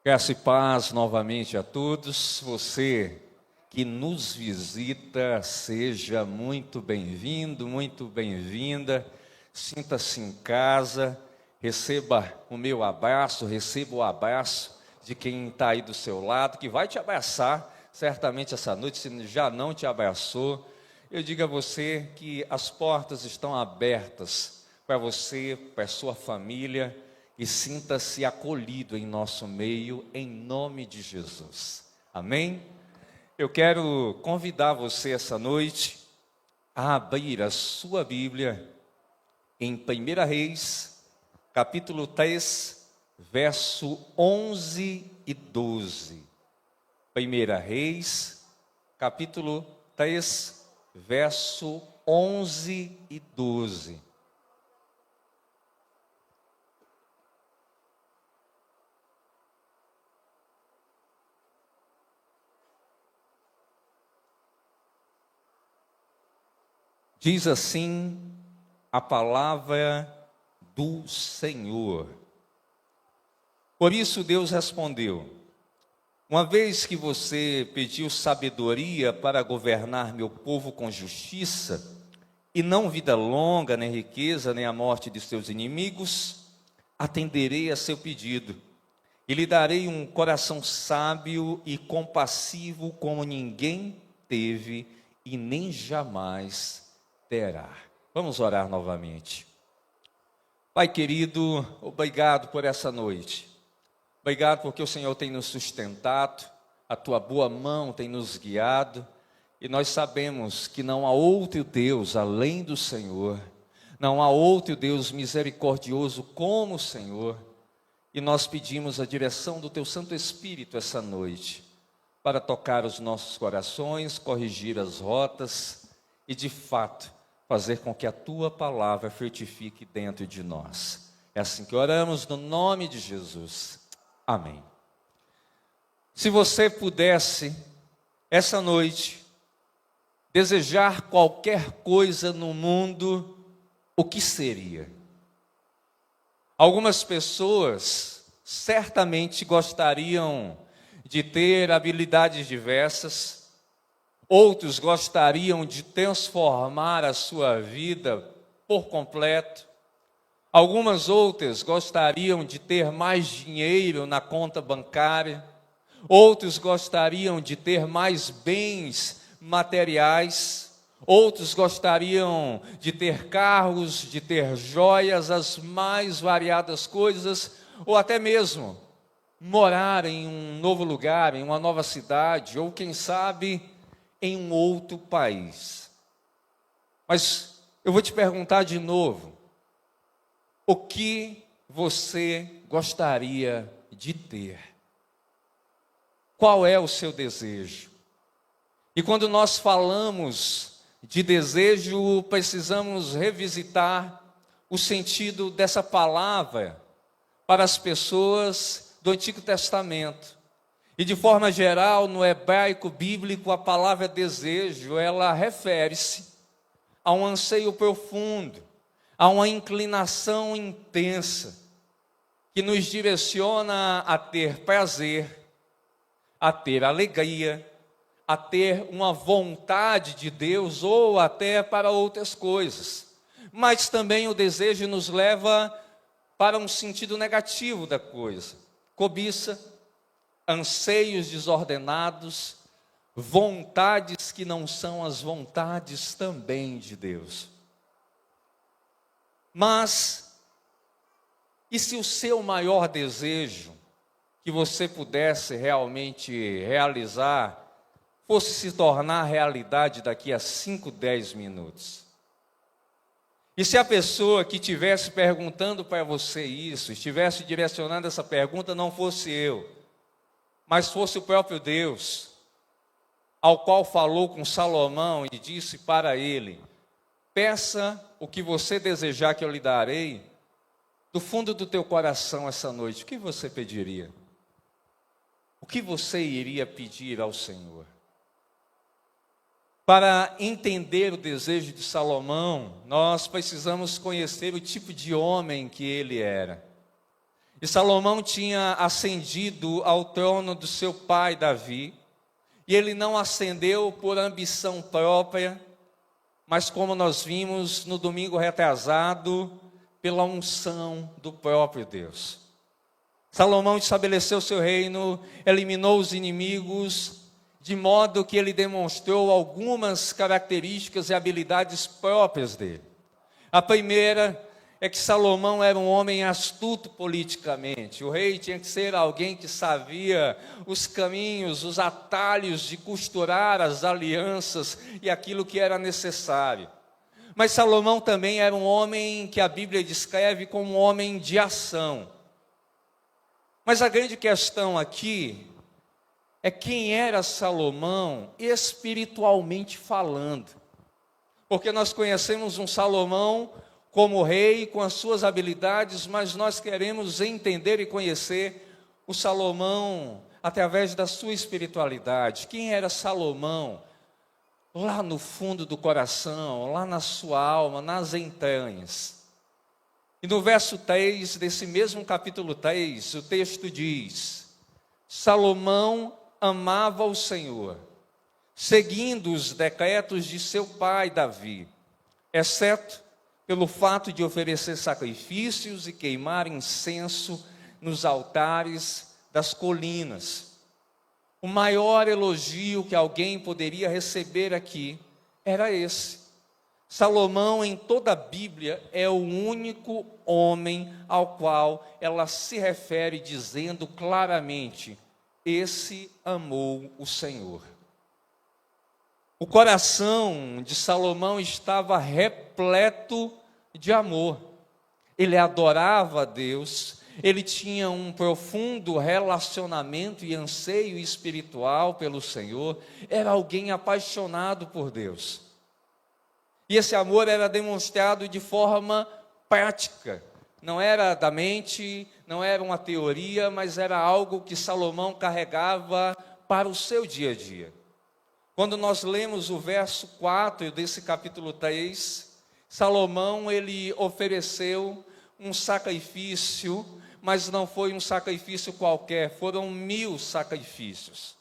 Graça e paz novamente a todos. Você que nos visita, seja muito bem-vindo, muito bem-vinda. Sinta-se em casa, receba o meu abraço, receba o abraço de quem está aí do seu lado, que vai te abraçar certamente essa noite, se já não te abraçou. Eu digo a você que as portas estão abertas para você, para a sua família, e sinta-se acolhido em nosso meio, em nome de Jesus. Amém? Eu quero convidar você essa noite a abrir a sua Bíblia em 1 Reis, capítulo 3, verso 11 e 12. 1 Reis, capítulo 3, verso 11 e 12. Diz assim a palavra do Senhor. Por isso Deus respondeu: uma vez que você pediu sabedoria para governar meu povo com justiça, e não vida longa, nem riqueza, nem a morte de seus inimigos, atenderei a seu pedido, e lhe darei um coração sábio e compassivo como ninguém teve e nem jamais terá. Vamos orar novamente. Pai querido, obrigado por essa noite. Obrigado porque o Senhor tem nos sustentado, a tua boa mão tem nos guiado, e nós sabemos que não há outro Deus além do Senhor, não há outro Deus misericordioso como o Senhor, e nós pedimos a direção do teu Santo Espírito essa noite, para tocar os nossos corações, corrigir as rotas e de fato fazer com que a tua palavra frutifique dentro de nós. É assim que oramos no nome de Jesus. Amém. Se você pudesse, essa noite, desejar qualquer coisa no mundo, o que seria? Algumas pessoas certamente gostariam de ter habilidades diversas. Outros gostariam de transformar a sua vida por completo. Algumas outras gostariam de ter mais dinheiro na conta bancária. Outros gostariam de ter mais bens materiais. Outros gostariam de ter carros, de ter joias, as mais variadas coisas, ou até mesmo morar em um novo lugar, em uma nova cidade, ou quem sabe em um outro país. Mas eu vou te perguntar de novo: o que você gostaria de ter? Qual é o seu desejo? E quando nós falamos de desejo, precisamos revisitar o sentido dessa palavra para as pessoas do Antigo Testamento. E de forma geral, no hebraico bíblico, a palavra desejo, ela refere-se a um anseio profundo, a uma inclinação intensa, que nos direciona a ter prazer, a ter alegria, a ter uma vontade de Deus ou até para outras coisas. Mas também o desejo nos leva para um sentido negativo da coisa: cobiça, anseios desordenados, vontades que não são as vontades também de Deus. Mas, e se o seu maior desejo, que você pudesse realmente realizar, fosse se tornar realidade daqui a 5, 10 minutos? E se a pessoa que estivesse perguntando para você isso, estivesse direcionando essa pergunta, não fosse eu, mas fosse o próprio Deus, ao qual falou com Salomão e disse para ele: peça o que você desejar que eu lhe darei, do fundo do teu coração essa noite, o que você pediria? O que você iria pedir ao Senhor? Para entender o desejo de Salomão, nós precisamos conhecer o tipo de homem que ele era. E Salomão tinha ascendido ao trono do seu pai Davi, e ele não ascendeu por ambição própria, mas como nós vimos no domingo retrasado, pela unção do próprio Deus. Salomão estabeleceu seu reino, eliminou os inimigos, de modo que ele demonstrou algumas características e habilidades próprias dele. A primeira é que Salomão era um homem astuto politicamente. O rei tinha que ser alguém que sabia os caminhos, os atalhos de costurar as alianças e aquilo que era necessário. Mas Salomão também era um homem que a Bíblia descreve como um homem de ação. Mas a grande questão aqui é quem era Salomão espiritualmente falando. Porque nós conhecemos um Salomão como rei, com as suas habilidades, mas nós queremos entender e conhecer o Salomão através da sua espiritualidade. Quem era Salomão? Lá no fundo do coração, lá na sua alma, nas entranhas. E no verso 3 desse mesmo capítulo 3, o texto diz: Salomão amava o Senhor, seguindo os decretos de seu pai Davi, exceto pelo fato de oferecer sacrifícios e queimar incenso nos altares das colinas. O maior elogio que alguém poderia receber aqui era esse. Salomão, em toda a Bíblia, é o único homem ao qual ela se refere dizendo claramente: esse amou o Senhor. O coração de Salomão estava repleto de amor. Ele adorava a Deus, ele tinha um profundo relacionamento e anseio espiritual pelo Senhor, era alguém apaixonado por Deus. E esse amor era demonstrado de forma prática, não era da mente, não era uma teoria, mas era algo que Salomão carregava para o seu dia a dia. Quando nós lemos o verso 4 desse capítulo 3, Salomão, ele ofereceu um sacrifício, mas não foi um sacrifício qualquer, foram 1000 sacrifícios.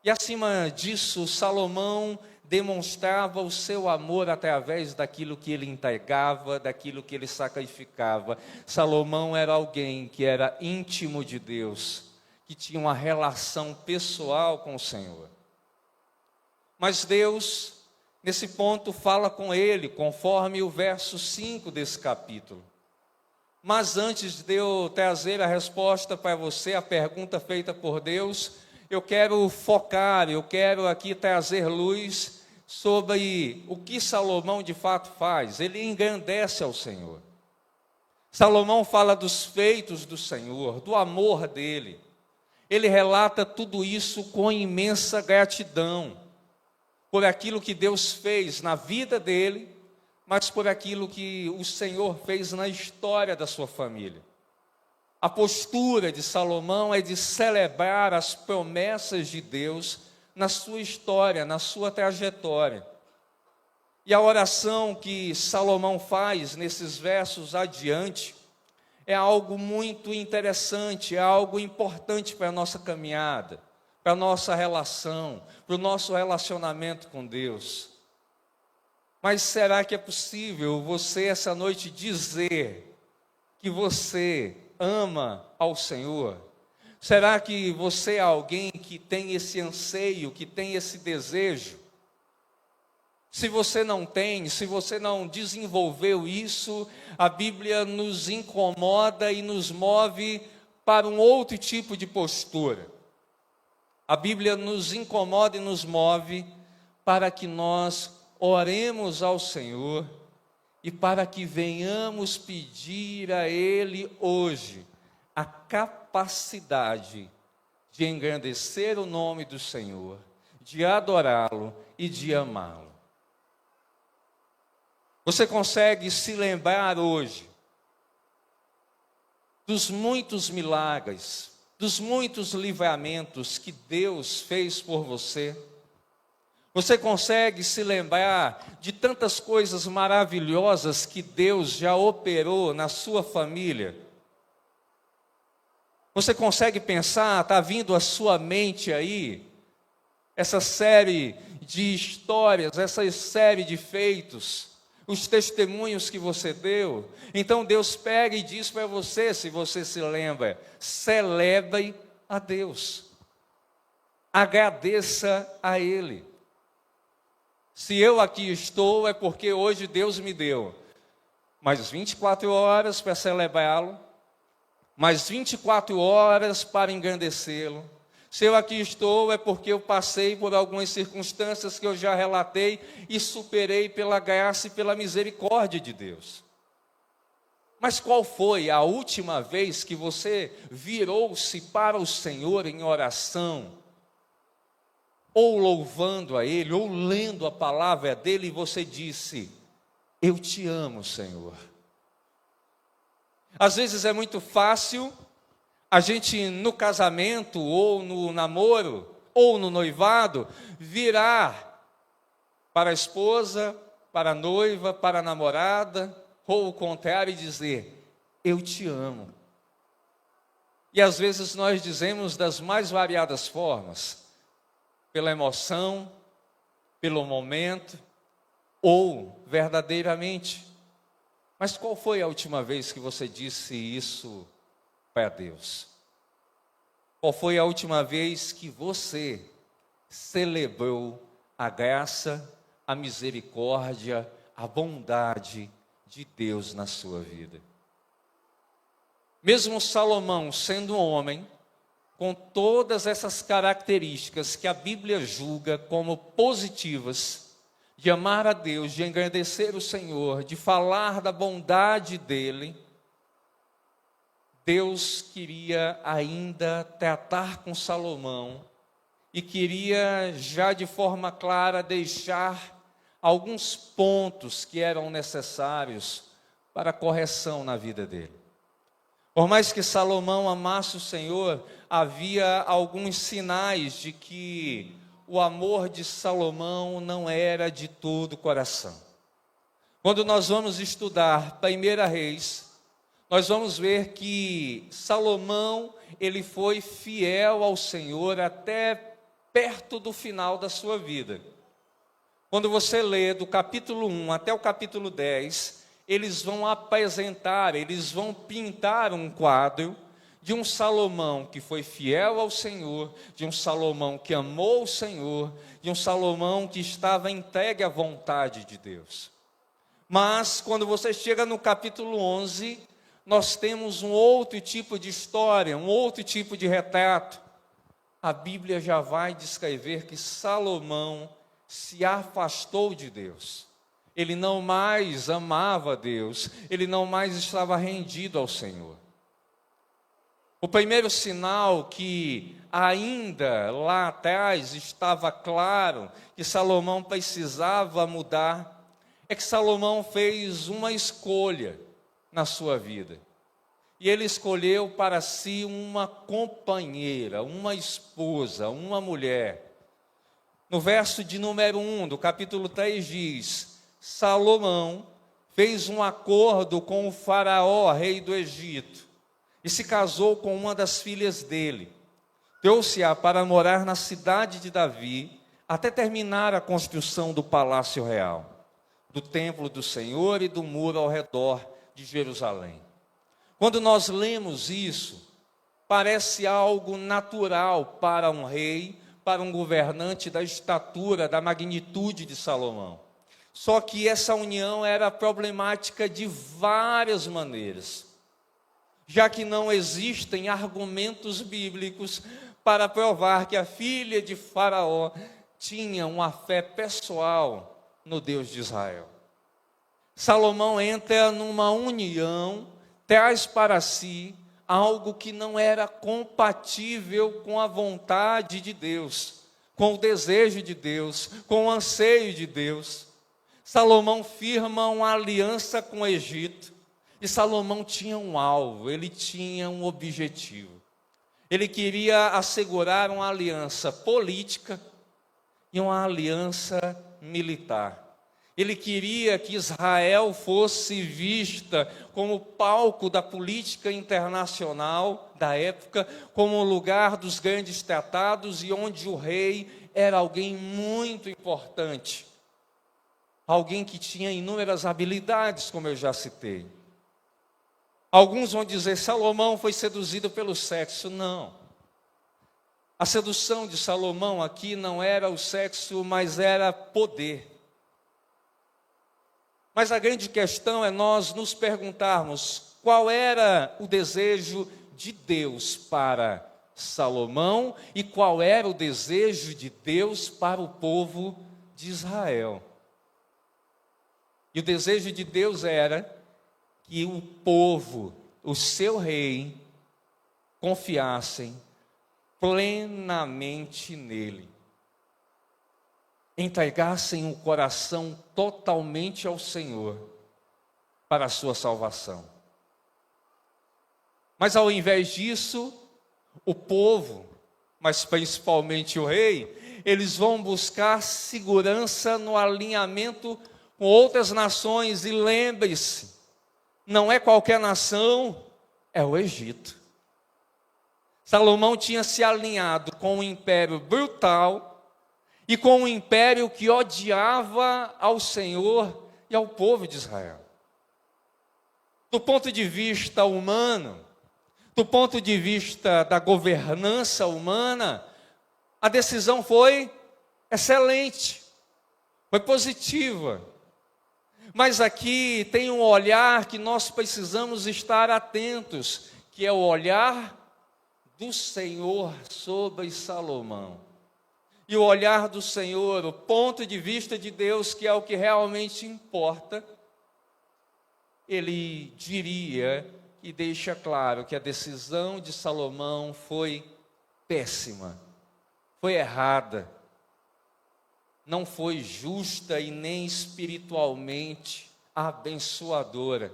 E acima disso, Salomão demonstrava o seu amor através daquilo que ele entregava, daquilo que ele sacrificava. Salomão era alguém que era íntimo de Deus, que tinha uma relação pessoal com o Senhor. Mas Deus, nesse ponto, fala com ele, conforme o verso 5 desse capítulo. Mas antes de eu trazer a resposta para você, a pergunta feita por Deus, eu quero focar, eu quero aqui trazer luz sobre o que Salomão de fato faz. Ele engrandece ao Senhor. Salomão fala dos feitos do Senhor, do amor dele. Ele relata tudo isso com imensa gratidão por aquilo que Deus fez na vida dele, mas por aquilo que o Senhor fez na história da sua família. A postura de Salomão é de celebrar as promessas de Deus na sua história, na sua trajetória. E a oração que Salomão faz nesses versos adiante é algo muito interessante, é algo importante para a nossa caminhada, para a nossa relação, para o nosso relacionamento com Deus. Mas será que é possível você essa noite dizer que você ama ao Senhor? Será que você é alguém que tem esse anseio, que tem esse desejo? Se você não tem, se você não desenvolveu isso, a Bíblia nos incomoda e nos move para um outro tipo de postura. A Bíblia nos incomoda e nos move para que nós oremos ao Senhor e para que venhamos pedir a Ele hoje a capacidade de engrandecer o nome do Senhor, de adorá-lo e de amá-lo. Você consegue se lembrar hoje dos muitos milagres, dos muitos livramentos que Deus fez por você? Você consegue se lembrar de tantas coisas maravilhosas que Deus já operou na sua família? Você consegue pensar, está vindo à sua mente aí, essa série de histórias, essa série de feitos, os testemunhos que você deu? Então Deus pega e diz para você, se você se lembra, celebre a Deus, agradeça a Ele. Se eu aqui estou, é porque hoje Deus me deu mais 24 horas para celebrá-lo, mais 24 horas para engrandecê-lo. Se eu aqui estou, é porque eu passei por algumas circunstâncias que eu já relatei e superei pela graça e pela misericórdia de Deus. Mas qual foi a última vez que você virou-se para o Senhor em oração, ou louvando a Ele, ou lendo a palavra dEle, e você disse: eu te amo, Senhor? Às vezes é muito fácil a gente, no casamento, ou no namoro, ou no noivado, virar para a esposa, para a noiva, para a namorada, ou o contrário, e dizer: eu te amo. E às vezes nós dizemos das mais variadas formas, pela emoção, pelo momento, ou verdadeiramente. Mas qual foi a última vez que você disse isso para Deus? Qual foi a última vez que você celebrou a graça, a misericórdia, a bondade de Deus na sua vida? Mesmo Salomão, sendo um homem com todas essas características que a Bíblia julga como positivas, de amar a Deus, de engrandecer o Senhor, de falar da bondade dEle, Deus queria ainda tratar com Salomão e queria já de forma clara deixar alguns pontos que eram necessários para correção na vida dele. Por mais que Salomão amasse o Senhor, havia alguns sinais de que o amor de Salomão não era de todo o coração. Quando nós vamos estudar 1 Reis, nós vamos ver que Salomão, ele foi fiel ao Senhor até perto do final da sua vida. Quando você lê do capítulo 1 até o capítulo 10, eles vão apresentar, eles vão pintar um quadro de um Salomão que foi fiel ao Senhor, de um Salomão que amou o Senhor, de um Salomão que estava entregue à vontade de Deus. Mas quando você chega no capítulo 11, nós temos um outro tipo de história, um outro tipo de retrato. A Bíblia já vai descrever que Salomão se afastou de Deus. Ele não mais amava Deus, ele não mais estava rendido ao Senhor. O primeiro sinal que ainda lá atrás estava claro que Salomão precisava mudar, é que Salomão fez uma escolha na sua vida. E ele escolheu para si uma companheira, uma esposa, uma mulher. No verso de número 1 do capítulo 3 diz: Salomão fez um acordo com o faraó, rei do Egito, e se casou com uma das filhas dele. Trouxe-a para morar na cidade de Davi, até terminar a construção do palácio real, do templo do Senhor e do muro ao redor de Jerusalém. Quando nós lemos isso, parece algo natural para um rei, para um governante da estatura, da magnitude de Salomão. Só que essa união era problemática de várias maneiras, já que não existem argumentos bíblicos para provar que a filha de Faraó tinha uma fé pessoal no Deus de Israel. Salomão entra numa união, traz para si algo que não era compatível com a vontade de Deus, com o desejo de Deus, com o anseio de Deus. Salomão firma uma aliança com o Egito, e Salomão tinha um alvo, ele tinha um objetivo. Ele queria assegurar uma aliança política e uma aliança militar. Ele queria que Israel fosse vista como palco da política internacional da época, como o lugar dos grandes tratados e onde o rei era alguém muito importante. Alguém que tinha inúmeras habilidades, como eu já citei. Alguns vão dizer, Salomão foi seduzido pelo sexo. Não. A sedução de Salomão aqui não era o sexo, mas era poder. Mas a grande questão é nós nos perguntarmos qual era o desejo de Deus para Salomão e qual era o desejo de Deus para o povo de Israel. E o desejo de Deus era que o povo, o seu rei, confiassem plenamente nele. Entregassem o coração totalmente ao Senhor para a sua salvação. Mas ao invés disso, o povo, mas principalmente o rei, eles vão buscar segurança no alinhamento com outras nações. E lembre-se, não é qualquer nação, é o Egito. Salomão tinha se alinhado com um império brutal e com um império que odiava ao Senhor e ao povo de Israel. Do ponto de vista humano, do ponto de vista da governança humana, a decisão foi excelente, foi positiva. Mas aqui tem um olhar que nós precisamos estar atentos, que é o olhar do Senhor sobre Salomão. E o olhar do Senhor, o ponto de vista de Deus, que é o que realmente importa, ele diria e deixa claro que a decisão de Salomão foi péssima, foi errada, não foi justa e nem espiritualmente abençoadora.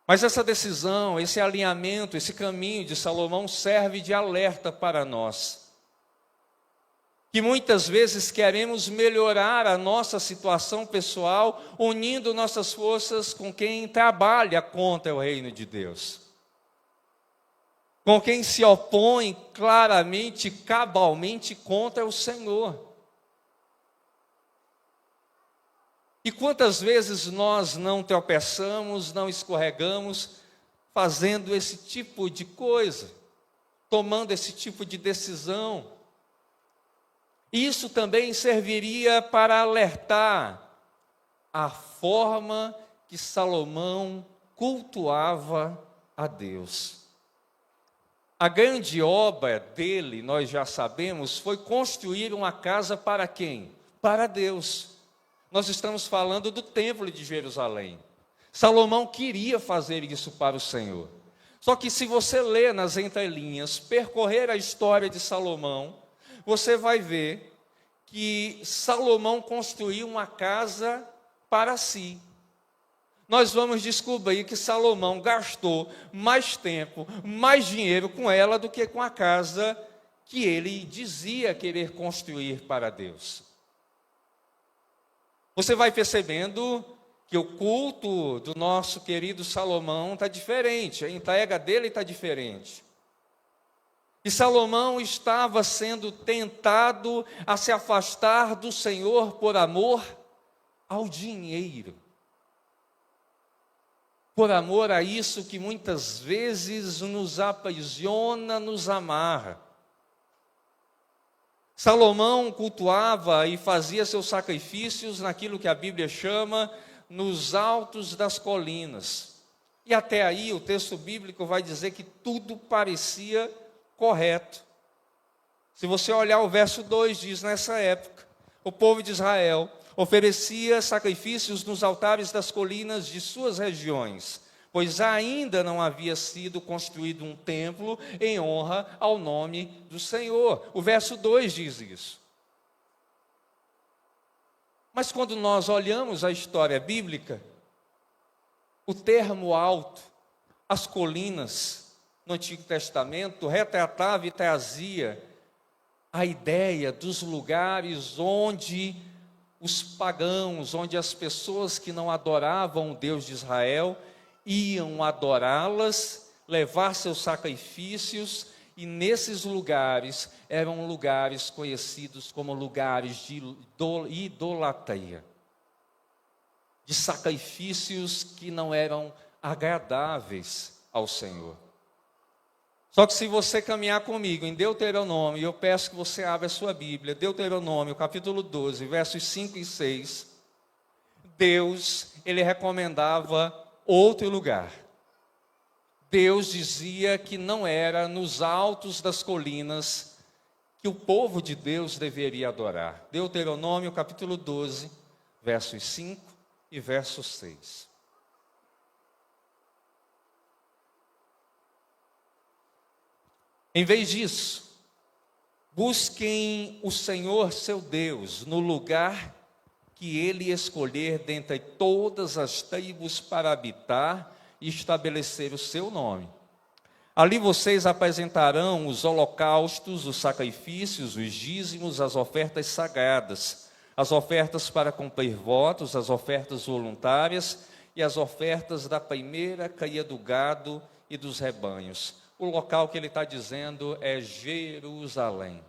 Mas essa decisão, esse alinhamento, esse caminho de Salomão serve de alerta para nós. Que muitas vezes queremos melhorar a nossa situação pessoal, unindo nossas forças com quem trabalha contra o reino de Deus. Com quem se opõe claramente, cabalmente contra o Senhor. E quantas vezes nós não tropeçamos, não escorregamos, fazendo esse tipo de coisa, tomando esse tipo de decisão. Isso também serviria para alertar a forma que Salomão cultuava a Deus. A grande obra dele, nós já sabemos, foi construir uma casa para quem? Para Deus. Nós estamos falando do templo de Jerusalém. Salomão queria fazer isso para o Senhor. Só que se você ler nas entrelinhas, percorrer a história de Salomão, você vai ver que Salomão construiu uma casa para si. Nós vamos descobrir que Salomão gastou mais tempo, mais dinheiro com ela do que com a casa que ele dizia querer construir para Deus. Você vai percebendo que o culto do nosso querido Salomão está diferente, a entrega dele está diferente. E Salomão estava sendo tentado a se afastar do Senhor por amor ao dinheiro. Por amor a isso que muitas vezes nos aprisiona, nos amarra. Salomão cultuava e fazia seus sacrifícios naquilo que a Bíblia chama nos altos das colinas. E até aí o texto bíblico vai dizer que tudo parecia correto. Se você olhar o verso 2, diz, nessa época, o povo de Israel oferecia sacrifícios nos altares das colinas de suas regiões, pois ainda não havia sido construído um templo em honra ao nome do Senhor. O verso 2 diz isso. Mas quando nós olhamos a história bíblica, o termo alto, as colinas, no Antigo Testamento, retratava e trazia a ideia dos lugares onde os pagãos, onde as pessoas que não adoravam o Deus de Israel iam adorá-las, levar seus sacrifícios, e nesses lugares eram lugares conhecidos como lugares de idolatria, de sacrifícios que não eram agradáveis ao Senhor. Só que se você caminhar comigo em Deuteronômio, eu peço que você abra a sua Bíblia, Deuteronômio, capítulo 12, versos 5 e 6, Deus, ele recomendava outro lugar. Deus dizia que não era nos altos das colinas que o povo de Deus deveria adorar. Deuteronômio, capítulo 12, versos 5 e verso 6. Em vez disso, busquem o Senhor seu Deus no lugar que Ele escolher dentre todas as tribos para habitar e estabelecer o seu nome. Ali vocês apresentarão os holocaustos, os sacrifícios, os dízimos, as ofertas sagradas, as ofertas para cumprir votos, as ofertas voluntárias e as ofertas da primeira cria do gado e dos rebanhos. O local que ele está dizendo é Jerusalém.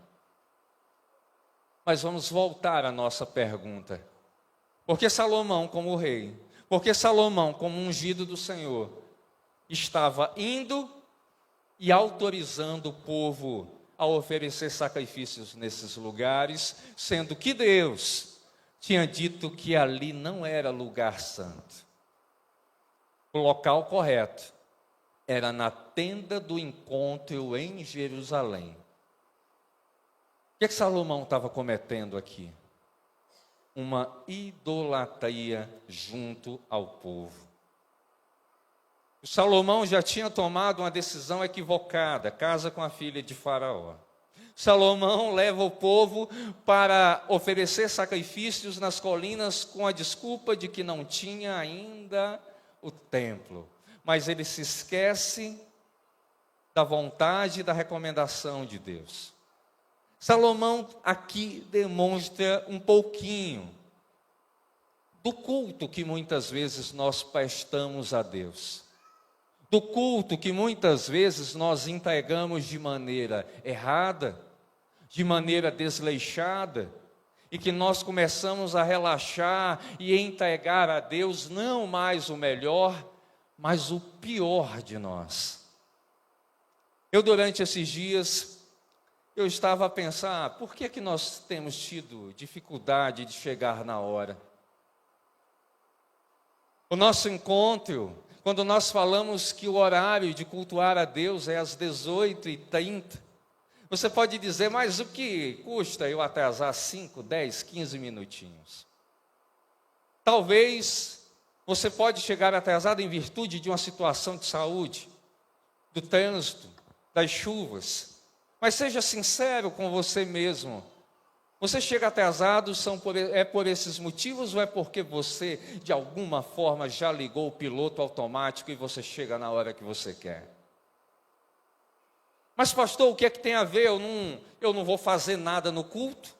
Mas vamos voltar à nossa pergunta. Por que Salomão, como rei, por que Salomão, como ungido do Senhor, estava indo e autorizando o povo a oferecer sacrifícios nesses lugares, sendo que Deus tinha dito que ali não era lugar santo? O local correto era na tenda do encontro em Jerusalém. O que Salomão estava cometendo aqui? Uma idolatria junto ao povo. O Salomão já tinha tomado uma decisão equivocada, casa com a filha de Faraó. Salomão leva o povo para oferecer sacrifícios nas colinas com a desculpa de que não tinha ainda o templo. Mas ele se esquece da vontade e da recomendação de Deus. Salomão aqui demonstra um pouquinho do culto que muitas vezes nós prestamos a Deus. Do culto que muitas vezes nós entregamos de maneira errada, de maneira desleixada, e que nós começamos a relaxar e entregar a Deus não mais o melhor, mas o pior de nós. Durante esses dias, eu estava a pensar, por que nós temos tido dificuldade de chegar na hora? O nosso encontro, quando nós falamos que o horário de cultuar a Deus é às 18h30, você pode dizer, mas o que custa eu atrasar 5, 10, 15 minutinhos? Talvez você pode chegar atrasado em virtude de uma situação de saúde, do trânsito, das chuvas. Mas seja sincero com você mesmo. Você chega atrasado por esses motivos ou é porque você, de alguma forma, já ligou o piloto automático e você chega na hora que você quer? Mas pastor, o que é que tem a ver? Eu não vou fazer nada no culto?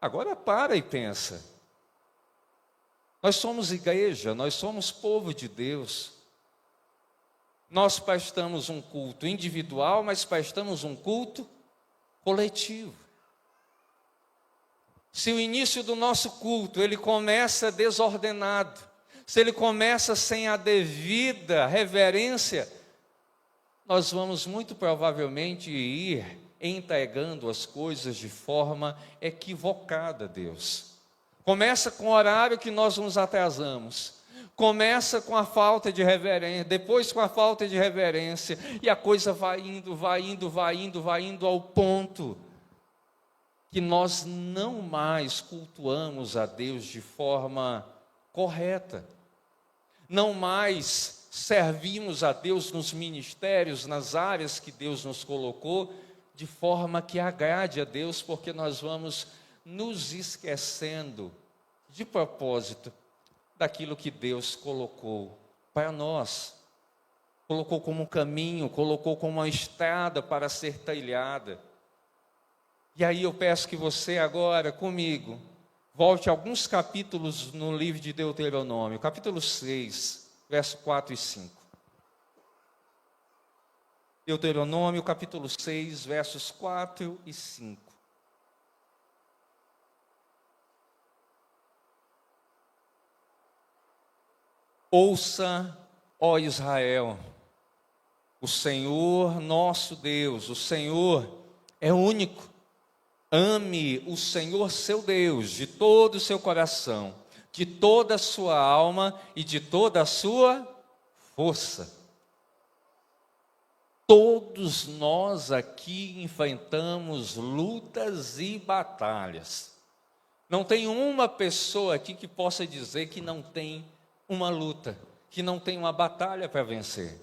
Agora para e pensa. Nós somos igreja, nós somos povo de Deus. Nós prestamos um culto individual, mas prestamos um culto coletivo. Se o início do nosso culto, ele começa desordenado, se ele começa sem a devida reverência, nós vamos muito provavelmente ir entregando as coisas de forma equivocada a Deus. Começa com o horário que nós nos atrasamos. Começa com a falta de reverência, depois com a falta de reverência, e a coisa vai indo ao ponto que nós não mais cultuamos a Deus de forma correta. Não mais servimos a Deus nos ministérios, nas áreas que Deus nos colocou, de forma que agrade a Deus, porque nós vamos nos esquecendo de propósito daquilo que Deus colocou para nós. Colocou como um caminho, colocou como uma estrada para ser trilhada. E aí eu peço que você agora, comigo, volte alguns capítulos no livro de Deuteronômio, capítulo 6, verso 4 e 5. Deuteronômio, capítulo 6, versos 4 e 5. Ouça, ó Israel, o Senhor nosso Deus, o Senhor é único. Ame o Senhor seu Deus de todo o seu coração, de toda a sua alma e de toda a sua força. Todos nós aqui enfrentamos lutas e batalhas. Não tem uma pessoa aqui que possa dizer que não tem uma luta, que não tem uma batalha para vencer.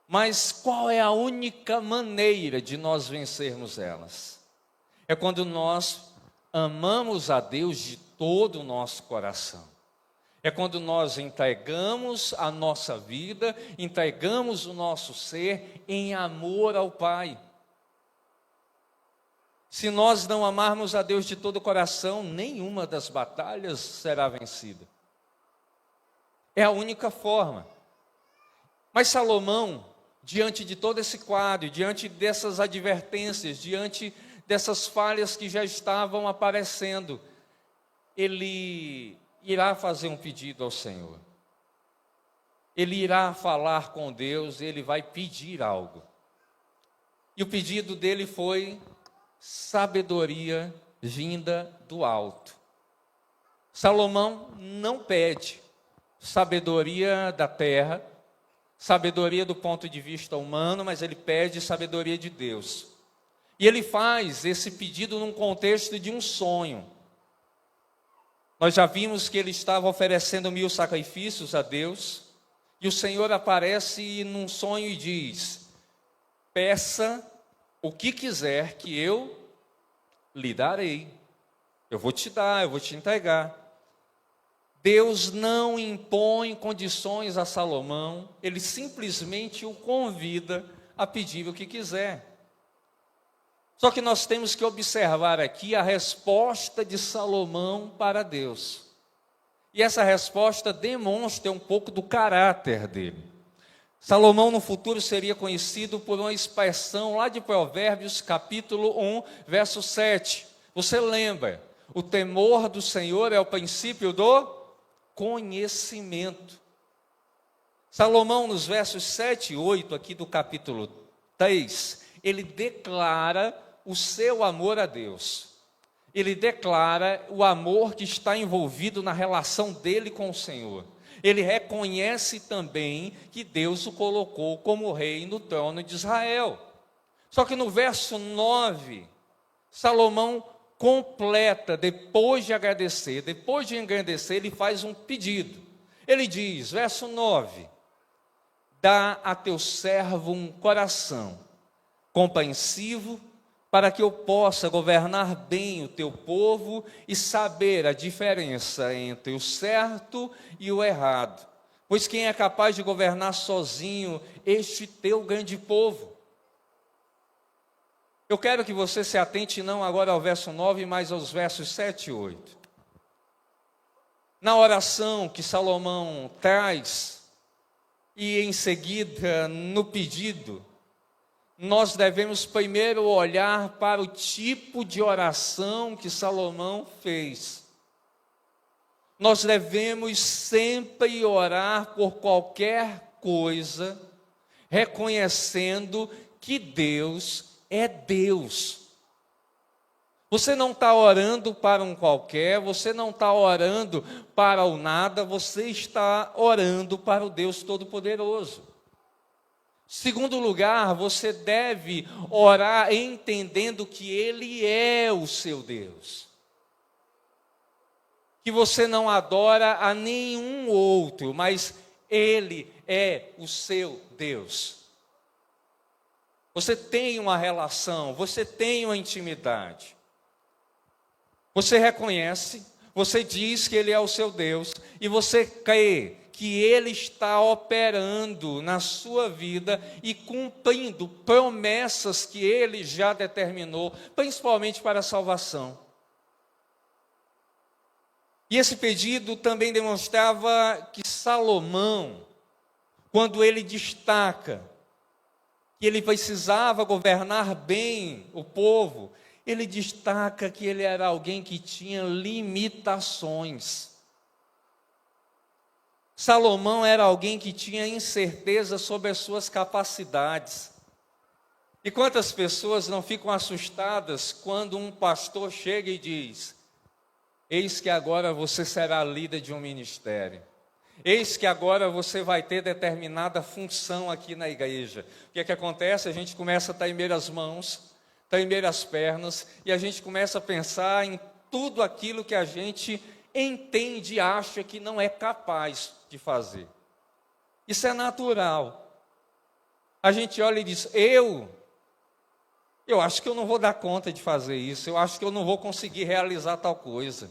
Mas qual é a única maneira de nós vencermos elas? É quando nós amamos a Deus de todo o nosso coração. É quando nós entregamos a nossa vida, entregamos o nosso ser em amor ao Pai. Se nós não amarmos a Deus de todo o coração, nenhuma das batalhas será vencida. É a única forma. Mas Salomão, diante de todo esse quadro, diante dessas advertências, diante dessas falhas que já estavam aparecendo, ele irá fazer um pedido ao Senhor. Ele irá falar com Deus, ele vai pedir algo. E o pedido dele foi sabedoria vinda do alto. Salomão não pede sabedoria da terra, sabedoria do ponto de vista humano, mas ele pede sabedoria de Deus. E ele faz esse pedido num contexto de um sonho. Nós já vimos que ele estava oferecendo 1000 sacrifícios a Deus, e o Senhor aparece num sonho e diz: peça o que quiser que eu lhe darei. Eu vou te dar, eu vou te entregar. Deus não impõe condições a Salomão, ele simplesmente o convida a pedir o que quiser. Só que nós temos que observar aqui a resposta de Salomão para Deus. E essa resposta demonstra um pouco do caráter dele. Salomão no futuro seria conhecido por uma expressão lá de Provérbios, capítulo 1, verso 7. Você lembra? O temor do Senhor é o princípio do conhecimento. Salomão, nos versos 7 e 8 aqui do capítulo 3, ele declara o seu amor a Deus. Ele declara o amor que está envolvido na relação dele com o Senhor. Ele reconhece também que Deus o colocou como rei no trono de Israel. Só que no verso 9, Salomão completa, depois de agradecer, ele faz um pedido. Ele diz, verso 9: dá a teu servo um coração compreensivo, para que eu possa governar bem o teu povo e saber a diferença entre o certo e o errado. Pois quem é capaz de governar sozinho este teu grande povo? Eu quero que você se atente não agora ao verso 9, mas aos versos 7 e 8. Na oração que Salomão traz, e em seguida no pedido, nós devemos primeiro olhar para o tipo de oração que Salomão fez. Nós devemos sempre orar por qualquer coisa, reconhecendo que Deus é Deus. Você não está orando para um qualquer, você não está orando para o nada, você está orando para o Deus Todo-Poderoso. Segundo lugar, você deve orar entendendo que Ele é o seu Deus. Que você não adora a nenhum outro, mas Ele é o seu Deus. Você tem uma relação, você tem uma intimidade. Você reconhece, você diz que Ele é o seu Deus, e você crê que Ele está operando na sua vida e cumprindo promessas que Ele já determinou, principalmente para a salvação. E esse pedido também demonstrava que Salomão, quando ele destaca que ele precisava governar bem o povo, ele destaca que ele era alguém que tinha limitações. Salomão era alguém que tinha incerteza sobre as suas capacidades. E quantas pessoas não ficam assustadas quando um pastor chega e diz: eis que agora você será líder de um ministério. Eis que agora você vai ter determinada função aqui na igreja. O que é que acontece? A gente começa a tremer as mãos, tremer as pernas, e a gente começa a pensar em tudo aquilo que a gente entende e acha que não é capaz de fazer. Isso é natural. A gente olha e diz: eu acho que eu não vou dar conta de fazer isso, eu acho que eu não vou conseguir realizar tal coisa.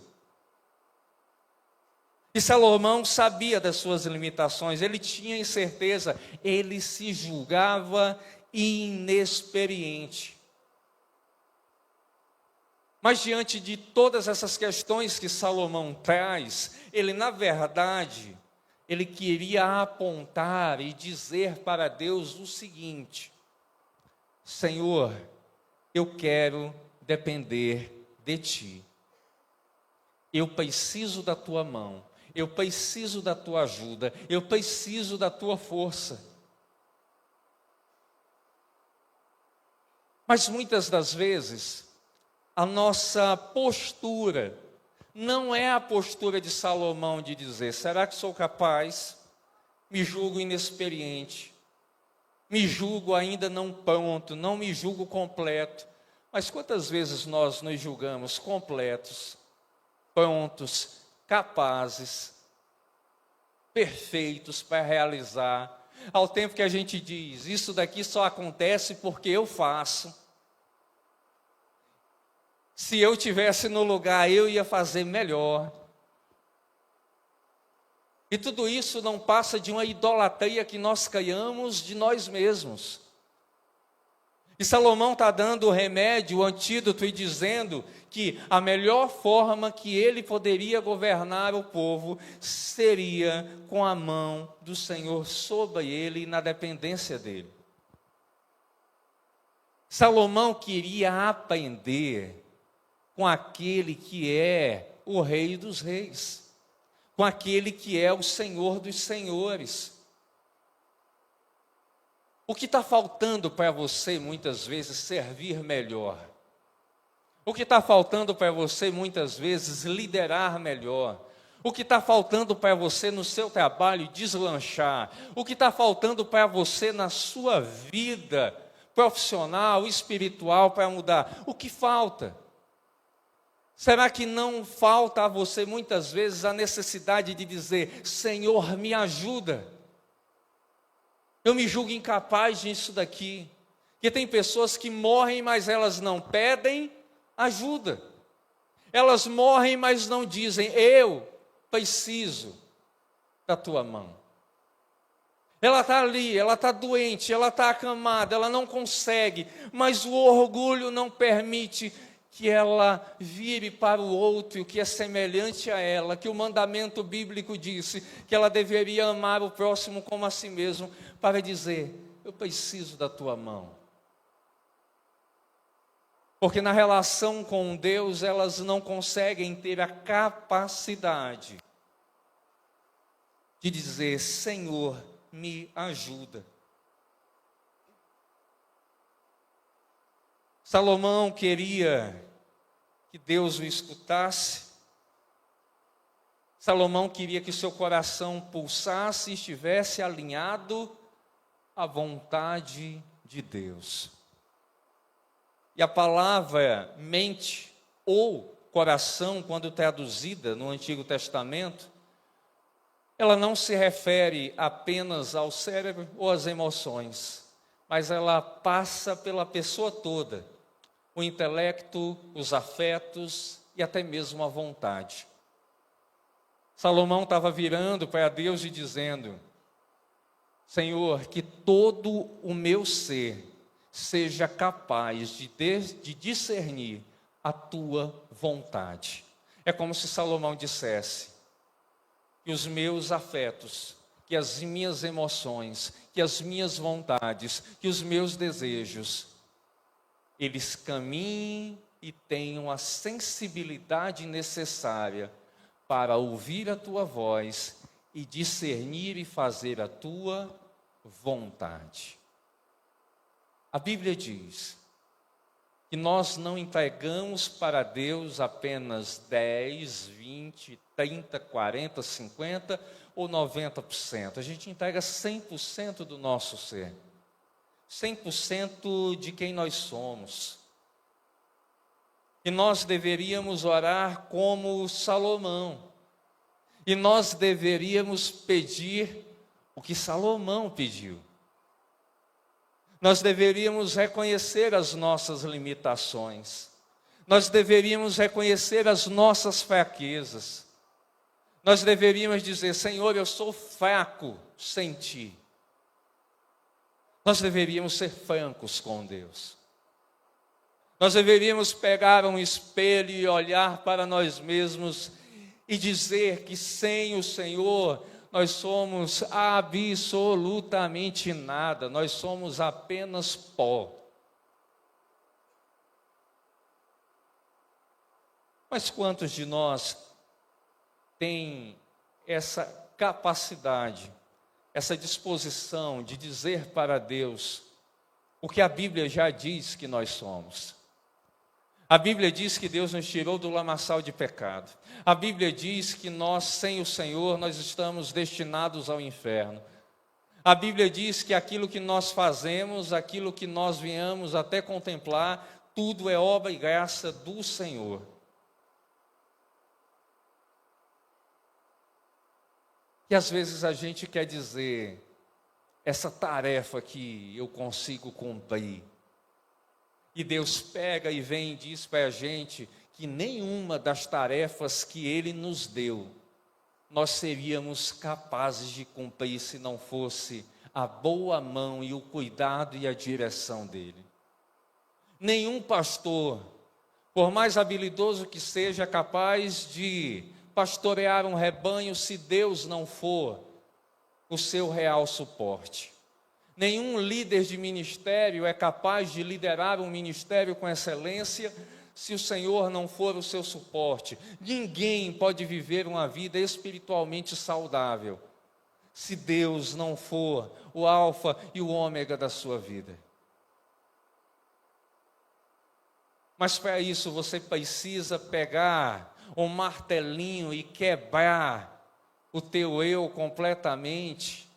E Salomão sabia das suas limitações, ele tinha incerteza, ele se julgava inexperiente. Mas diante de todas essas questões que Salomão traz, ele na verdade, ele queria apontar e dizer para Deus o seguinte: Senhor, eu quero depender de Ti. Eu preciso da Tua mão. Eu preciso da Tua ajuda, eu preciso da Tua força. Mas muitas das vezes, a nossa postura não é a postura de Salomão de dizer: será que sou capaz? Me julgo inexperiente, me julgo ainda não pronto, não me julgo completo. Mas quantas vezes nós nos julgamos completos, prontos, capazes, perfeitos para realizar, ao tempo que a gente diz: isso daqui só acontece porque eu faço. Se eu tivesse no lugar, eu ia fazer melhor. E tudo isso não passa de uma idolatria que nós criamos de nós mesmos. E Salomão está dando o remédio, o antídoto, e dizendo que a melhor forma que ele poderia governar o povo seria com a mão do Senhor sobre ele e na dependência dele. Salomão queria aprender com aquele que é o Rei dos Reis, com aquele que é o Senhor dos Senhores. O que está faltando para você muitas vezes servir melhor? O que está faltando para você muitas vezes liderar melhor? O que está faltando para você no seu trabalho deslanchar? O que está faltando para você na sua vida profissional, espiritual para mudar? O que falta? Será que não falta a você muitas vezes a necessidade de dizer: Senhor, me ajuda? Eu me julgo incapaz disso daqui. Porque tem pessoas que morrem, mas elas não pedem ajuda. Elas morrem, mas não dizem: eu preciso da tua mão. Ela está ali, ela está doente, ela está acamada, ela não consegue, mas o orgulho não permite que ela vire para o outro que é semelhante a ela, que o mandamento bíblico disse que ela deveria amar o próximo como a si mesmo, para dizer: eu preciso da tua mão. Porque na relação com Deus, elas não conseguem ter a capacidade de dizer: Senhor, me ajuda. Salomão queria que Deus o escutasse. Salomão queria que seu coração pulsasse e estivesse alinhado à vontade de Deus. E a palavra mente ou coração, quando traduzida no Antigo Testamento, ela não se refere apenas ao cérebro ou às emoções, mas ela passa pela pessoa toda. O intelecto, os afetos e até mesmo a vontade. Salomão estava virando para Deus e dizendo: Senhor, que todo o meu ser seja capaz de discernir a tua vontade. É como se Salomão dissesse que os meus afetos, que as minhas emoções, que as minhas vontades, que os meus desejos, eles caminhem e tenham a sensibilidade necessária para ouvir a tua voz e discernir e fazer a tua vontade. A Bíblia diz que nós não entregamos para Deus apenas 10, 20, 30, 40, 50 ou 90%. A gente entrega 100% do nosso ser. 100% de quem nós somos. E nós deveríamos orar como Salomão. E nós deveríamos pedir o que Salomão pediu. Nós deveríamos reconhecer as nossas limitações. Nós deveríamos reconhecer as nossas fraquezas. Nós deveríamos dizer: Senhor, eu sou fraco sem Ti. Nós deveríamos ser francos com Deus. Nós deveríamos pegar um espelho e olhar para nós mesmos e dizer que sem o Senhor nós somos absolutamente nada, nós somos apenas pó. Mas quantos de nós têm essa capacidade, essa disposição de dizer para Deus o que a Bíblia já diz que nós somos? A Bíblia diz que Deus nos tirou do lamaçal de pecado. A Bíblia diz que nós, sem o Senhor, nós estamos destinados ao inferno. A Bíblia diz que aquilo que nós fazemos, aquilo que nós viemos até contemplar, tudo é obra e graça do Senhor. E às vezes a gente quer dizer, essa tarefa que eu consigo cumprir. E Deus pega e vem e diz para a gente que nenhuma das tarefas que Ele nos deu, nós seríamos capazes de cumprir se não fosse a boa mão e o cuidado e a direção dEle. Nenhum pastor, por mais habilidoso que seja, capaz de pastorear um rebanho se Deus não for o seu real suporte. Nenhum líder de ministério é capaz de liderar um ministério com excelência se o Senhor não for o seu suporte. Ninguém pode viver uma vida espiritualmente saudável se Deus não for o alfa e o ômega da sua vida. Mas para isso você precisa pegar um martelinho e quebrar o teu eu completamente,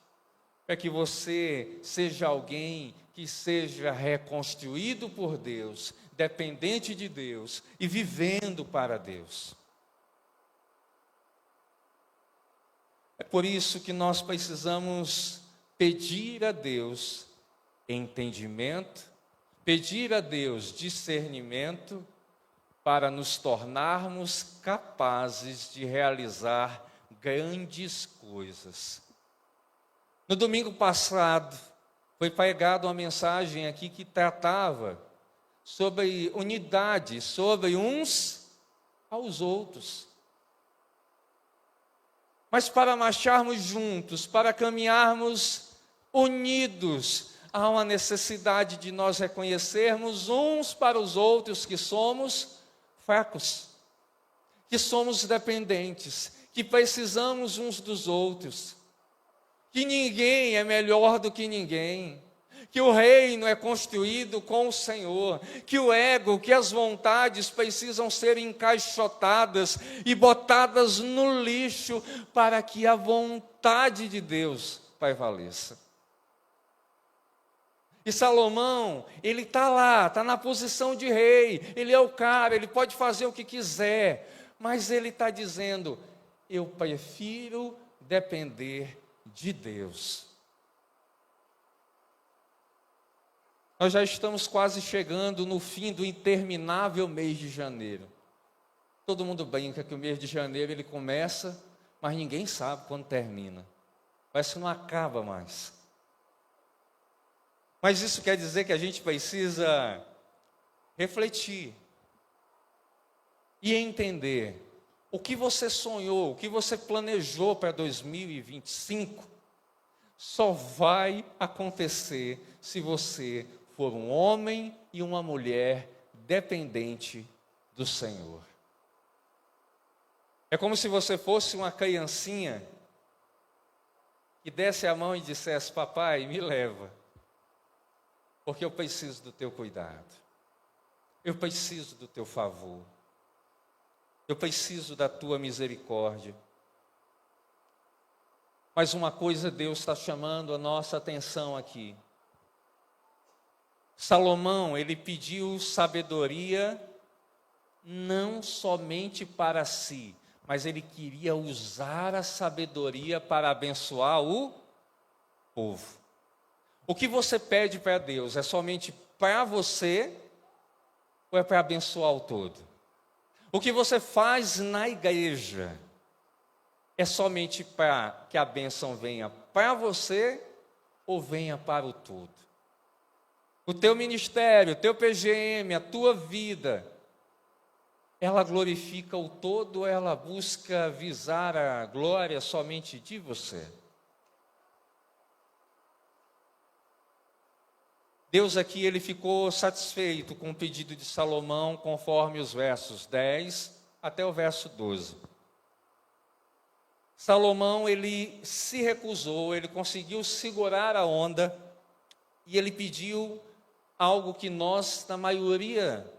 para que você seja alguém que seja reconstruído por Deus, dependente de Deus e vivendo para Deus. É por isso que nós precisamos pedir a Deus entendimento, pedir a Deus discernimento, para nos tornarmos capazes de realizar grandes coisas. No domingo passado, foi pregada uma mensagem aqui que tratava sobre unidade, sobre uns aos outros. Mas para marcharmos juntos, para caminharmos unidos, há uma necessidade de nós reconhecermos uns para os outros que somos fracos, que somos dependentes, que precisamos uns dos outros, que ninguém é melhor do que ninguém, que o reino é construído com o Senhor, que o ego, que as vontades precisam ser encaixotadas e botadas no lixo para que a vontade de Deus prevaleça. E Salomão, ele está lá, está na posição de rei, ele é o cara, ele pode fazer o que quiser, mas ele está dizendo: eu prefiro depender de Deus. Nós já estamos quase chegando no fim do interminável mês de janeiro. Todo mundo brinca que o mês de janeiro ele começa, mas ninguém sabe quando termina. Parece que não acaba mais. Mas isso quer dizer que a gente precisa refletir e entender o que você sonhou, o que você planejou para 2025, só vai acontecer se você for um homem e uma mulher dependente do Senhor. É como se você fosse uma criancinha que desse a mão e dissesse: papai, me leva, porque eu preciso do teu cuidado, eu preciso do teu favor, eu preciso da tua misericórdia. Mas uma coisa Deus está chamando a nossa atenção aqui. Salomão, ele pediu sabedoria não somente para si, mas ele queria usar a sabedoria para abençoar o povo. O que você pede para Deus é somente para você ou é para abençoar o todo? O que você faz na igreja é somente para que a bênção venha para você ou venha para o todo? O teu ministério, o teu PGM, a tua vida, ela glorifica o todo ou ela busca visar a glória somente de você? Deus aqui, ele ficou satisfeito com o pedido de Salomão, conforme os versos 10 até o verso 12. Salomão, ele se recusou, ele conseguiu segurar a onda e ele pediu algo que nós, na maioria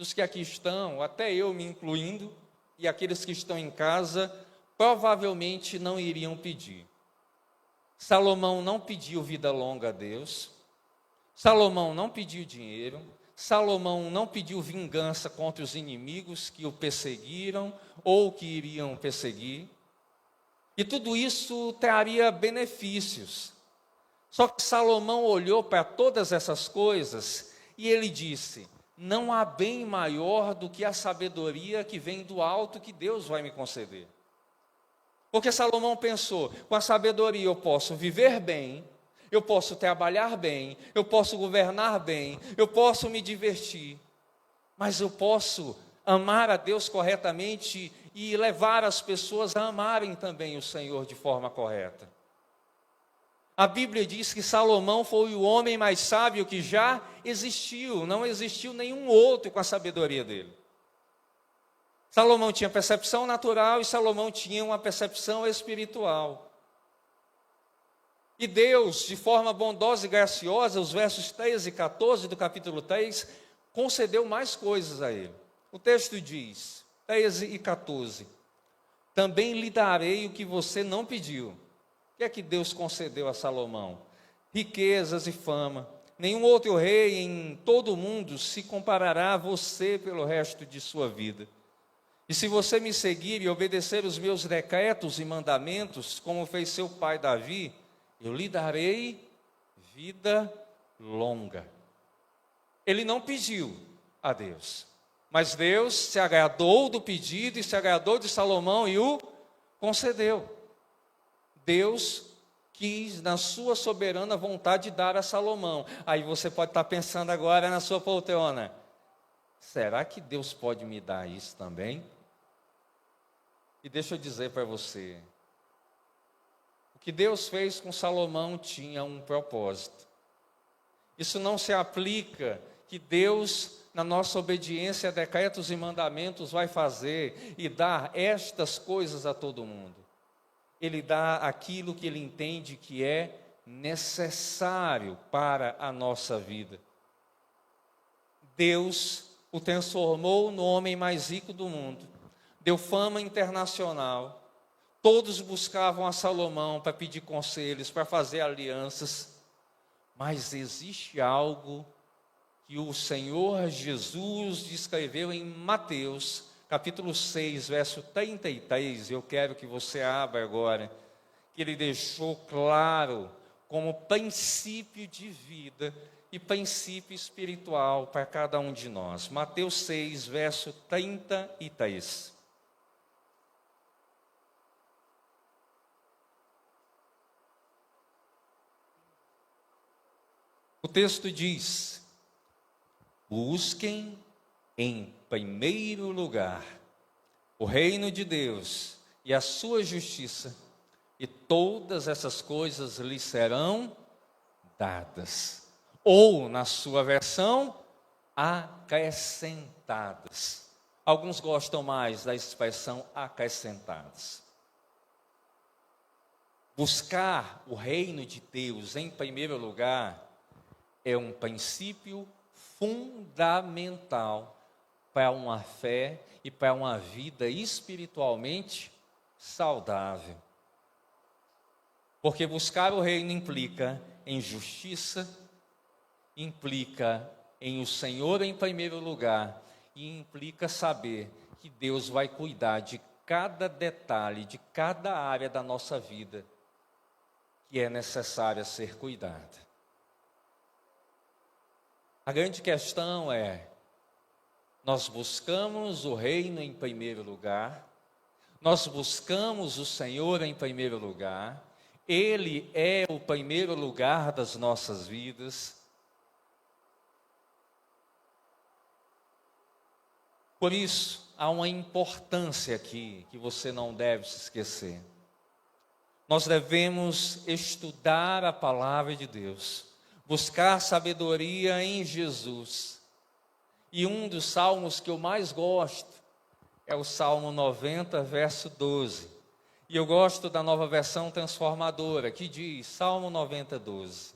dos que aqui estão, até eu me incluindo, e aqueles que estão em casa, provavelmente não iriam pedir. Salomão não pediu vida longa a Deus, Salomão não pediu dinheiro, Salomão não pediu vingança contra os inimigos que o perseguiram ou que iriam perseguir. E tudo isso traria benefícios. Só que Salomão olhou para todas essas coisas e ele disse: não há bem maior do que a sabedoria que vem do alto que Deus vai me conceder. Porque Salomão pensou: com a sabedoria eu posso viver bem, eu posso trabalhar bem, eu posso governar bem, eu posso me divertir, mas eu posso amar a Deus corretamente e levar as pessoas a amarem também o Senhor de forma correta. A Bíblia diz que Salomão foi o homem mais sábio que já existiu, não existiu nenhum outro com a sabedoria dele. Salomão tinha percepção natural e Salomão tinha uma percepção espiritual. E Deus, de forma bondosa e graciosa, os versos 13 e 14 do capítulo 3, concedeu mais coisas a ele. O texto diz, 13 e 14, também lhe darei o que você não pediu. O que é que Deus concedeu a Salomão? Riquezas e fama. Nenhum outro rei em todo o mundo se comparará a você pelo resto de sua vida. E se você me seguir e obedecer os meus decretos e mandamentos, como fez seu pai Davi, eu lhe darei vida longa. Ele não pediu a Deus, mas Deus se agradou do pedido e se agradou de Salomão e o concedeu. Deus quis, na sua soberana vontade, dar a Salomão. Aí você pode estar pensando agora na sua poltrona: será que Deus pode me dar isso também? E deixa eu dizer para você, o que Deus fez com Salomão tinha um propósito. Isso não se aplica que Deus, na nossa obediência a decretos e mandamentos, vai fazer e dar estas coisas a todo mundo. Ele dá aquilo que ele entende que é necessário para a nossa vida. Deus o transformou no homem mais rico do mundo, deu fama internacional, todos buscavam a Salomão para pedir conselhos, para fazer alianças, mas existe algo que o Senhor Jesus descreveu em Mateus, capítulo 6, verso 33, eu quero que você abra agora, que ele deixou claro como princípio de vida e princípio espiritual para cada um de nós. Mateus 6, verso 33. texto diz: busquem em primeiro lugar o reino de Deus e a sua justiça, e todas essas coisas lhes serão dadas. Ou, na sua versão, acrescentadas. Alguns gostam mais da expressão acrescentadas. Buscar o reino de Deus em primeiro lugar é um princípio fundamental para uma fé e para uma vida espiritualmente saudável. Porque buscar o reino implica em justiça, implica em o Senhor em primeiro lugar e implica saber que Deus vai cuidar de cada detalhe, de cada área da nossa vida que é necessária ser cuidada. A grande questão é: nós buscamos o reino em primeiro lugar, nós buscamos o Senhor em primeiro lugar, Ele é o primeiro lugar das nossas vidas. Por isso, há uma importância aqui que você não deve se esquecer. Nós devemos estudar a palavra de Deus, buscar sabedoria em Jesus. E um dos salmos que eu mais gosto é o Salmo 90, verso 12. E eu gosto da Nova Versão Transformadora, que diz, Salmo 90, 12.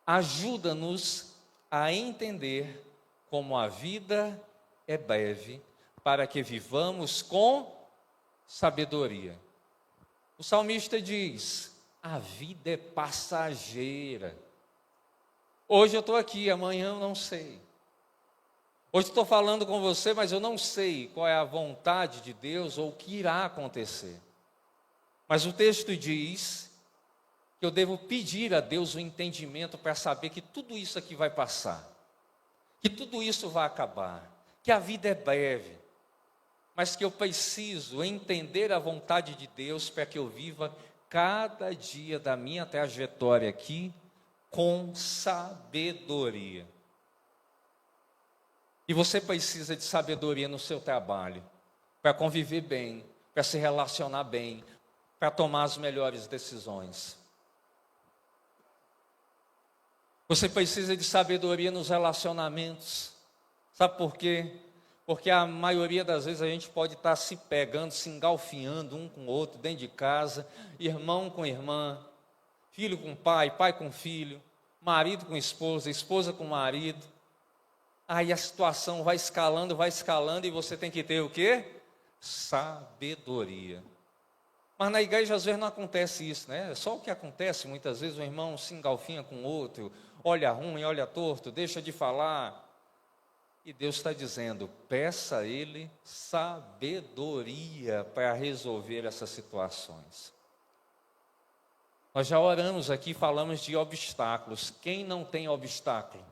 Ajuda-nos a entender como a vida é breve, para que vivamos com sabedoria. O salmista diz, a vida é passageira. Hoje eu estou aqui, amanhã eu não sei. Hoje estou falando com você, mas eu não sei qual é a vontade de Deus ou o que irá acontecer. Mas o texto diz que eu devo pedir a Deus o entendimento para saber que tudo isso aqui vai passar, que tudo isso vai acabar, que a vida é breve, mas que eu preciso entender a vontade de Deus para que eu viva cada dia da minha trajetória aqui com sabedoria. E você precisa de sabedoria no seu trabalho, para conviver bem, para se relacionar bem, para tomar as melhores decisões. Você precisa de sabedoria nos relacionamentos. Sabe por quê? Porque a maioria das vezes a gente pode estar se pegando, se engalfinhando um com o outro dentro de casa, irmão com irmã, filho com pai, pai com filho, marido com esposa, esposa com marido. Aí a situação vai escalando e você tem que ter o quê? Sabedoria. Mas na igreja às vezes não acontece isso, né? É só o que acontece, muitas vezes o irmão se engalfinha com o outro, olha ruim, olha torto, deixa de falar. E Deus está dizendo, peça a Ele sabedoria para resolver essas situações. Nós já oramos aqui, falamos de obstáculos. Quem não tem obstáculo?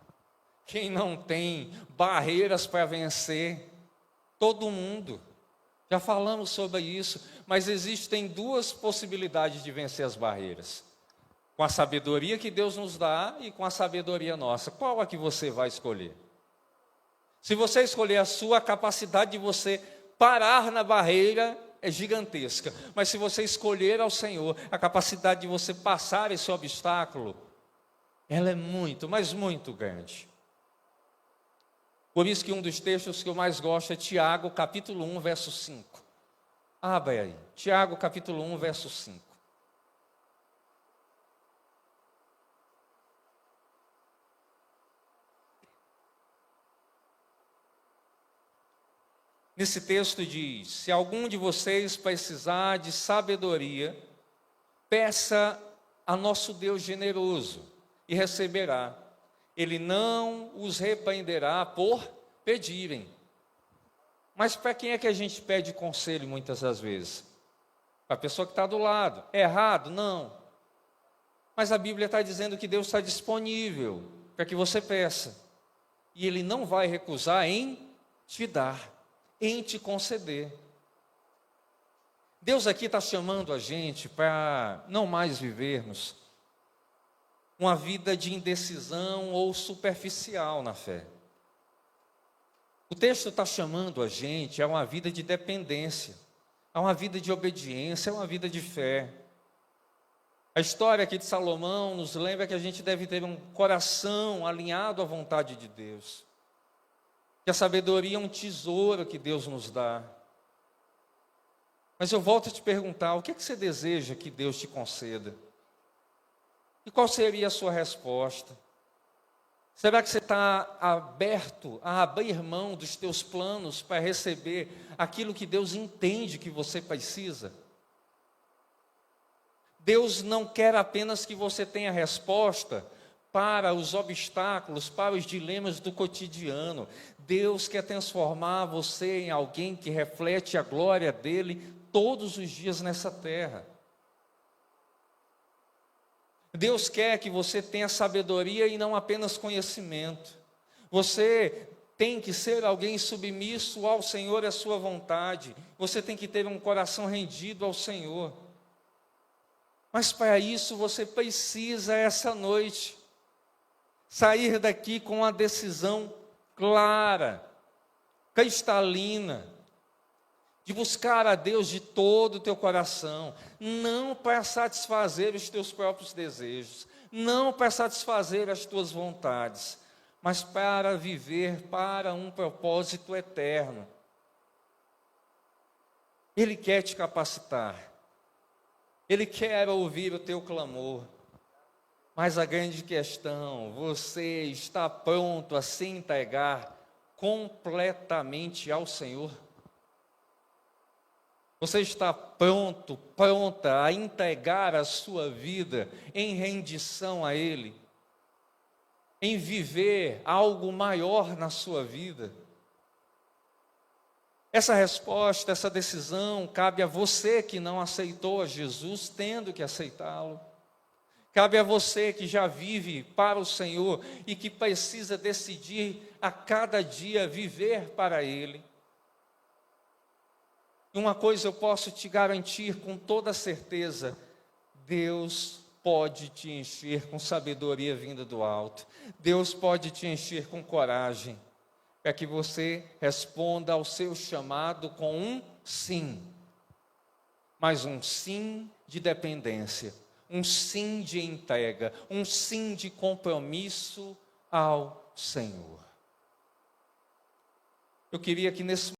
Quem não tem barreiras para vencer? Todo mundo. Já falamos sobre isso, mas existem duas possibilidades de vencer as barreiras. Com a sabedoria que Deus nos dá e com a sabedoria nossa. Qual a que você vai escolher? Se você escolher a sua, a capacidade de você parar na barreira é gigantesca. Mas se você escolher ao Senhor, a capacidade de você passar esse obstáculo, ela é muito, mas muito grande. Por isso que um dos textos que eu mais gosto é Tiago, capítulo 1, verso 5. Abre aí, Tiago, capítulo 1, verso 5. Nesse texto diz, se algum de vocês precisar de sabedoria, peça a nosso Deus generoso e receberá. Ele não os repreenderá por pedirem. Mas para quem é que a gente pede conselho muitas das vezes? Para a pessoa que está do lado. É errado? Não. Mas a Bíblia está dizendo que Deus está disponível para que você peça. E Ele não vai recusar em te dar, em te conceder. Deus aqui está chamando a gente para não mais vivermos uma vida de indecisão ou superficial na fé. O texto está chamando a gente a uma vida de dependência, a uma vida de obediência, a uma vida de fé. A história aqui de Salomão nos lembra que a gente deve ter um coração alinhado à vontade de Deus. Que a sabedoria é um tesouro que Deus nos dá. Mas eu volto a te perguntar, o que é que você deseja que Deus te conceda? E qual seria a sua resposta? Será que você está aberto a abrir mão dos teus planos para receber aquilo que Deus entende que você precisa? Deus não quer apenas que você tenha resposta para os obstáculos, para os dilemas do cotidiano. Deus quer transformar você em alguém que reflete a glória dele todos os dias nessa terra. Deus quer que você tenha sabedoria e não apenas conhecimento. Você tem que ser alguém submisso ao Senhor e à sua vontade. Você tem que ter um coração rendido ao Senhor. Mas para isso você precisa essa noite sair daqui com uma decisão clara, cristalina, de buscar a Deus de todo o teu coração, não para satisfazer os teus próprios desejos, não para satisfazer as tuas vontades, mas para viver para um propósito eterno. Ele quer te capacitar. Ele quer ouvir o teu clamor, mas a grande questão, você está pronto a se entregar completamente ao Senhor? Você está pronta a entregar a sua vida em rendição a Ele? Em viver algo maior na sua vida? Essa resposta, essa decisão, cabe a você que não aceitou a Jesus, tendo que aceitá-lo. Cabe a você que já vive para o Senhor e que precisa decidir a cada dia viver para Ele. E uma coisa eu posso te garantir com toda certeza: Deus pode te encher com sabedoria vinda do alto. Deus pode te encher com coragem, para que você responda ao seu chamado com um sim, mas um sim de dependência, um sim de entrega, um sim de compromisso ao Senhor. Eu queria que nesse